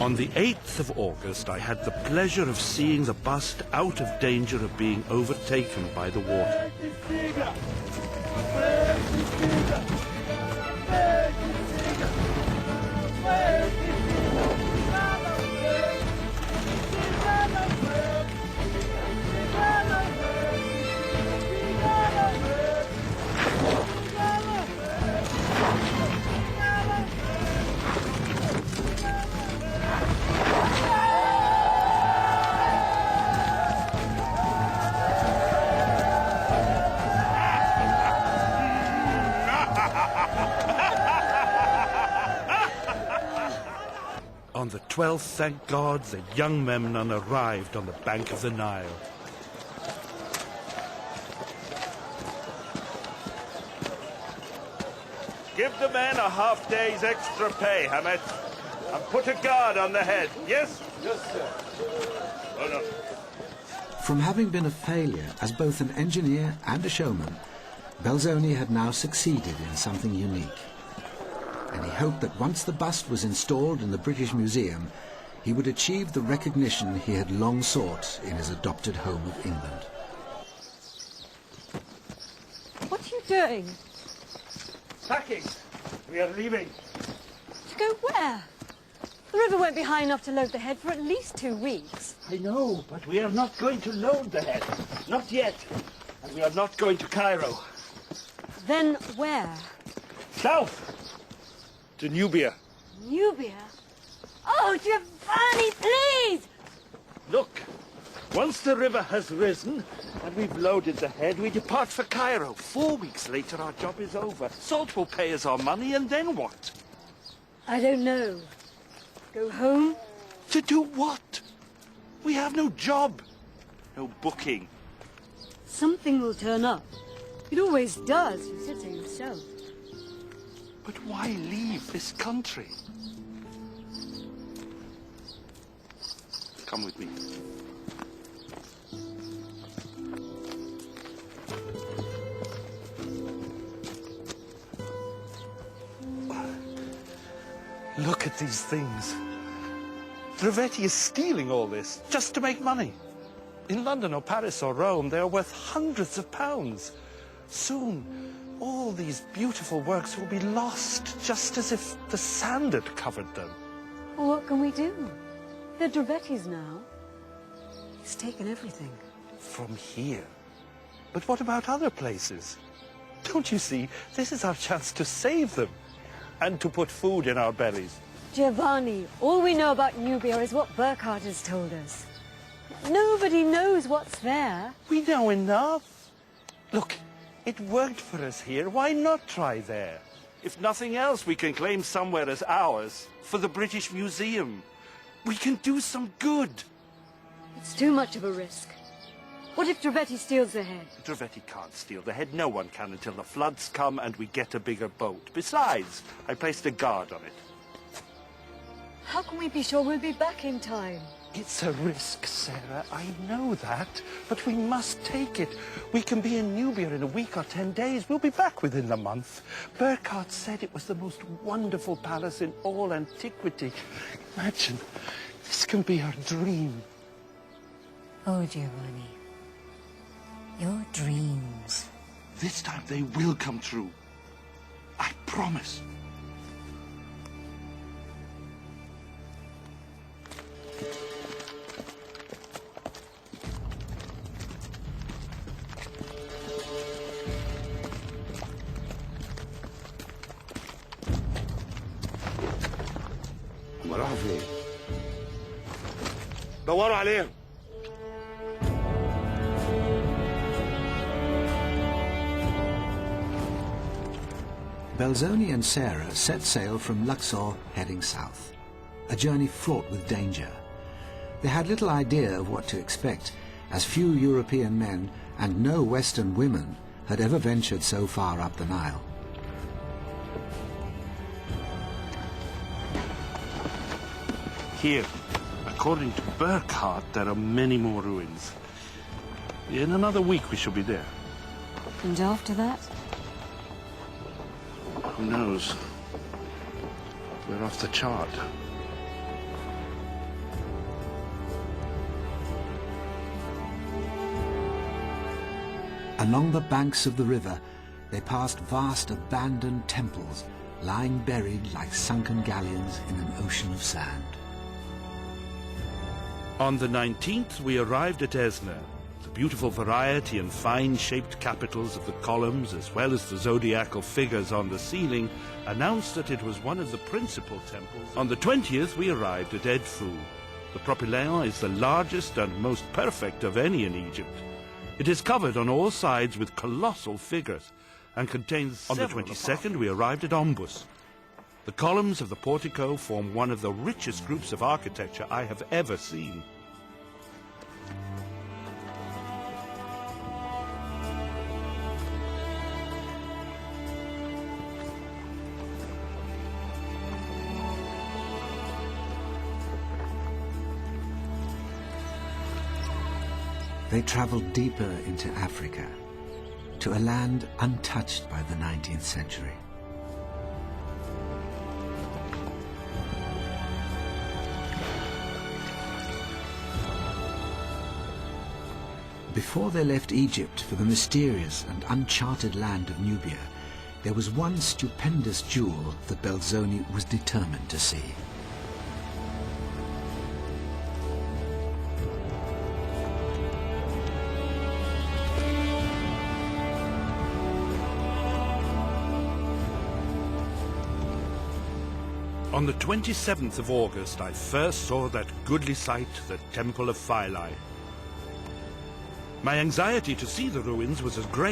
On the 8th of August, I had the pleasure of seeing the bust out of danger of being overtaken by the water. On the 12th, thank God, the young Memnon arrived on the bank of the Nile. Give the men a half-day's extra pay, Hamet, and put a guard on the head, yes? Yes, sir. Oh, no. From having been a failure as both an engineer and a showman, Belzoni had now succeeded in something unique. And he hoped that once the bust was installed in the British Museum, he would achieve the recognition he had long sought in his adopted home of England. What are you doing? Packing. We are leaving. To go where? The river won't be high enough to load the head for at least 2 weeks. I know, but we are not going to load the head. Not yet. And we are not going to Cairo. Then where? South. To Nubia. Nubia? Oh, Giovanni, please! Look, once the river has risen and we've loaded the head, we depart for Cairo. 4 weeks later, our job is over. Salt will pay us our money, and then what? I don't know. Go home? To do what? We have no job. No booking. Something will turn up. It always does, you said so yourself. But why leave this country? Come with me. Look at these things. Drevetti is stealing all this just to make money. In London or Paris or Rome, they are worth hundreds of pounds. Soon, all these beautiful works will be lost, just as if the sand had covered them. Well, what can we do? They're Drevetti's now. He's taken everything. From here? But what about other places? Don't you see, this is our chance to save them and to put food in our bellies. Giovanni, all we know about Nubia is what Burkhardt has told us. Nobody knows what's there. We know enough. Look, it worked for us here. Why not try there? If nothing else, we can claim somewhere as ours for the British Museum. We can do some good. It's too much of a risk. What if Drevetti steals the head? Drevetti can't steal the head. No one can until the floods come and we get a bigger boat. Besides, I placed a guard on it. How can we be sure we'll be back in time? It's a risk, Sarah. I know that. But we must take it. We can be in Nubia in a week or 10 days. We'll be back within a month. Burkhardt said it was the most wonderful palace in all antiquity. Imagine, this can be our dream. Oh, Giovanni. Your dreams. This time they will come true. I promise. راحوا فين؟ دوروا عليهم. Belzoni and Sarah set sail from Luxor, heading south. A journey fraught with danger. They had little idea of what to expect, as few European men and no Western women had ever ventured so far up the Nile. Here, according to Burkhardt, there are many more ruins. In another week we shall be there. And after that? Who knows? We're off the chart. Along the banks of the river, they passed vast abandoned temples, lying buried like sunken galleons in an ocean of sand. On the 19th, we arrived at Esner. The beautiful variety and fine-shaped capitals of the columns, as well as the zodiacal figures on the ceiling, announced that it was one of the principal temples. On the 20th, we arrived at Edfu. The propylaeon is the largest and most perfect of any in Egypt. It is covered on all sides with colossal figures and contains. On the 22nd, we arrived at Ombus. The columns of the portico form one of the richest groups of architecture I have ever seen. They traveled deeper into Africa, to a land untouched by the 19th century. Before they left Egypt for the mysterious and uncharted land of Nubia, there was one stupendous jewel that Belzoni was determined to see. On the 27th of August, I first saw that goodly sight, the Temple of Philae. My anxiety to see the ruins was as great